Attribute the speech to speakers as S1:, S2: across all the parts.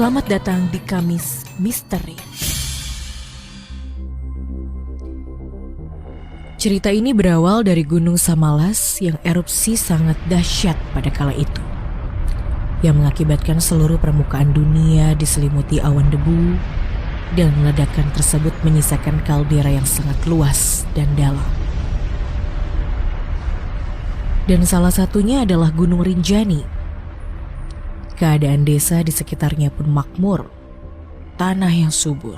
S1: Selamat datang di Kamis Misteri. Cerita ini berawal dari Gunung Samalas yang erupsi sangat dahsyat pada kala itu, yang mengakibatkan seluruh permukaan dunia diselimuti awan debu, dan ledakan tersebut menyisakan kaldera yang sangat luas dan dalam. Dan salah satunya adalah Gunung Rinjani. Keadaan desa di sekitarnya pun makmur, tanah yang subur,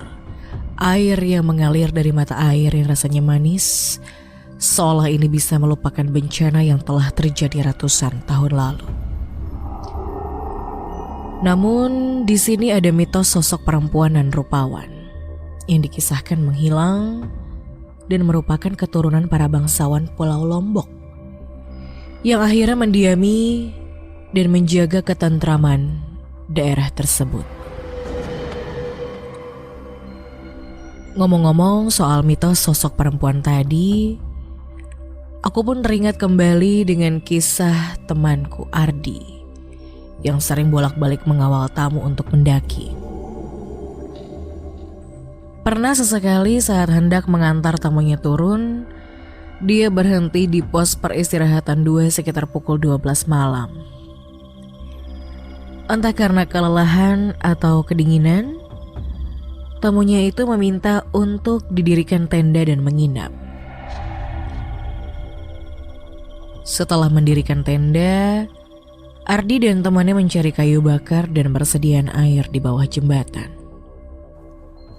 S1: air yang mengalir dari mata air yang rasanya manis, seolah ini bisa melupakan bencana yang telah terjadi ratusan tahun lalu. Namun di sini ada mitos sosok perempuan dan rupawan yang dikisahkan menghilang dan merupakan keturunan para bangsawan Pulau Lombok yang akhirnya mendiami dan menjaga ketentraman daerah tersebut. Ngomong-ngomong soal mitos sosok perempuan tadi, aku pun teringat kembali dengan kisah temanku Ardi yang sering bolak-balik mengawal tamu untuk mendaki. Pernah sesekali saat hendak mengantar tamunya turun, dia berhenti di pos peristirahatan 2 sekitar pukul 12 malam. Entah karena kelelahan atau kedinginan, tamunya itu meminta untuk didirikan tenda dan menginap. Setelah mendirikan tenda, Ardi dan temannya mencari kayu bakar dan persediaan air di bawah jembatan.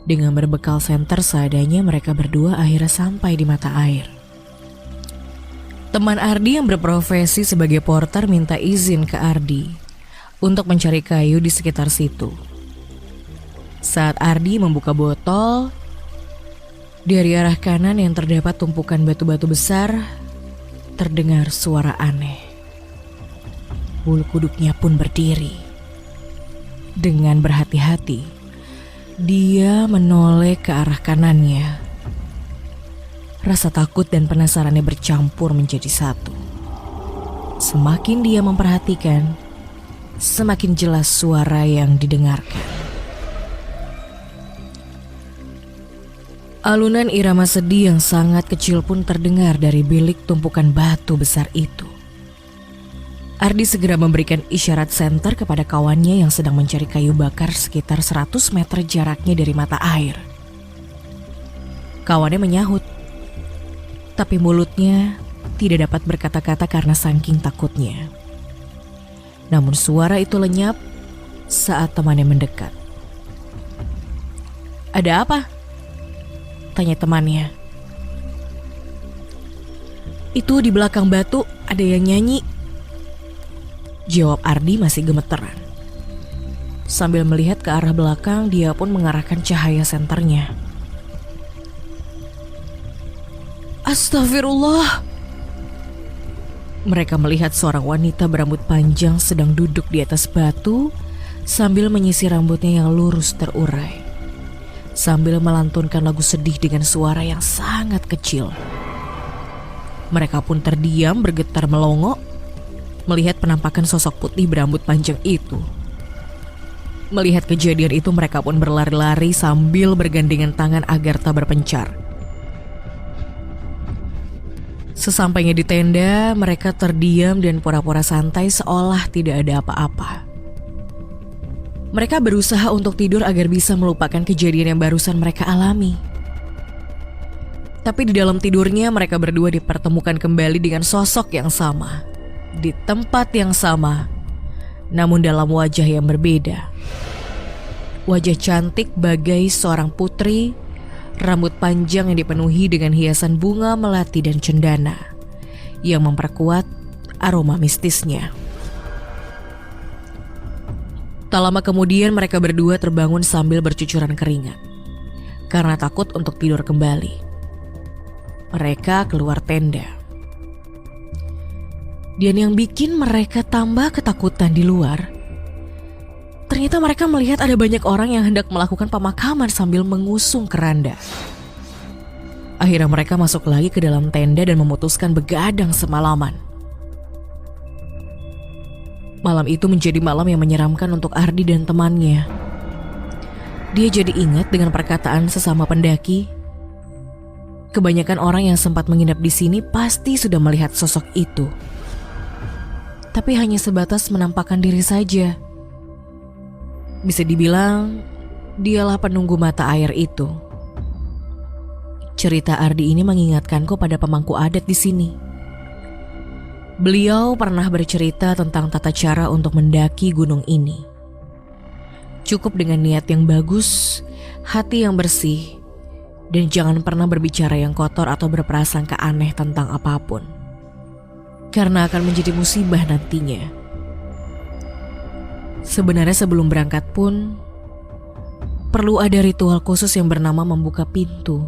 S1: Dengan berbekal senter seadanya, mereka berdua akhirnya sampai di mata air. Teman Ardi yang berprofesi sebagai porter minta izin ke Ardi untuk mencari kayu di sekitar situ. Saat Ardi membuka botol, dari arah kanan yang terdapat tumpukan batu-batu besar, terdengar suara aneh. Bulu kuduknya pun berdiri. Dengan berhati-hati, dia menoleh ke arah kanannya. Rasa takut dan penasarannya bercampur menjadi satu. Semakin dia memperhatikan, semakin jelas suara yang didengarkan. Alunan irama sedih yang sangat kecil pun terdengar dari bilik tumpukan batu besar itu. Ardi segera memberikan isyarat senter kepada kawannya yang sedang mencari kayu bakar sekitar 100 meter jaraknya dari mata air. Kawannya menyahut, tapi mulutnya tidak dapat berkata-kata karena saking takutnya. Namun suara itu lenyap saat temannya mendekat. "Ada apa?" tanya temannya. "Itu di belakang batu ada yang nyanyi," jawab Ardi masih gemeteran. Sambil melihat ke arah belakang, dia pun mengarahkan cahaya senternya. "Astagfirullah." Mereka melihat seorang wanita berambut panjang sedang duduk di atas batu sambil menyisir rambutnya yang lurus terurai, sambil melantunkan lagu sedih dengan suara yang sangat kecil. Mereka pun terdiam bergetar melongo melihat penampakan sosok putih berambut panjang itu. Melihat kejadian itu, mereka pun berlari-lari sambil bergandengan tangan agar tak berpencar. Sesampainya di tenda, mereka terdiam dan pura-pura santai seolah tidak ada apa-apa. Mereka berusaha untuk tidur agar bisa melupakan kejadian yang barusan mereka alami. Tapi di dalam tidurnya, mereka berdua dipertemukan kembali dengan sosok yang sama, di tempat yang sama, namun dalam wajah yang berbeda. Wajah cantik bagai seorang putri, rambut panjang yang dipenuhi dengan hiasan bunga melati dan cendana yang memperkuat aroma mistisnya. Tak lama kemudian mereka berdua terbangun sambil bercucuran keringat karena takut untuk tidur kembali. Mereka keluar tenda. Dan yang bikin mereka tambah ketakutan di luar, ternyata mereka melihat ada banyak orang yang hendak melakukan pemakaman sambil mengusung keranda. Akhirnya mereka masuk lagi ke dalam tenda dan memutuskan begadang semalaman. Malam itu menjadi malam yang menyeramkan untuk Ardi dan temannya. Dia jadi ingat dengan perkataan sesama pendaki. Kebanyakan orang yang sempat menginap di sini pasti sudah melihat sosok itu. Tapi hanya sebatas menampakkan diri saja. Bisa dibilang, dialah penunggu mata air itu. Cerita Ardi ini mengingatkanku pada pemangku adat di sini. Beliau pernah bercerita tentang tata cara untuk mendaki gunung ini. Cukup dengan niat yang bagus, hati yang bersih, dan jangan pernah berbicara yang kotor atau berprasangka aneh tentang apapun. Karena akan menjadi musibah nantinya. Sebenarnya sebelum berangkat pun, perlu ada ritual khusus yang bernama membuka pintu.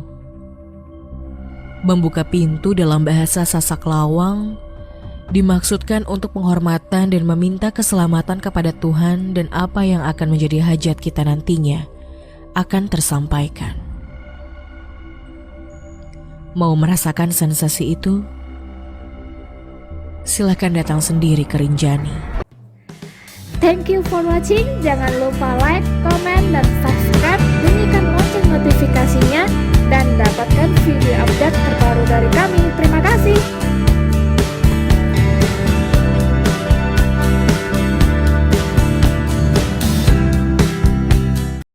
S1: Membuka pintu dalam bahasa Sasak Lawang dimaksudkan untuk penghormatan dan meminta keselamatan kepada Tuhan, dan apa yang akan menjadi hajat kita nantinya akan tersampaikan. Mau merasakan sensasi itu? Silakan datang sendiri ke Rinjani.
S2: Thank you for watching. Jangan lupa like, comment, dan subscribe. Bunyikan lonceng notifikasinya dan dapatkan video update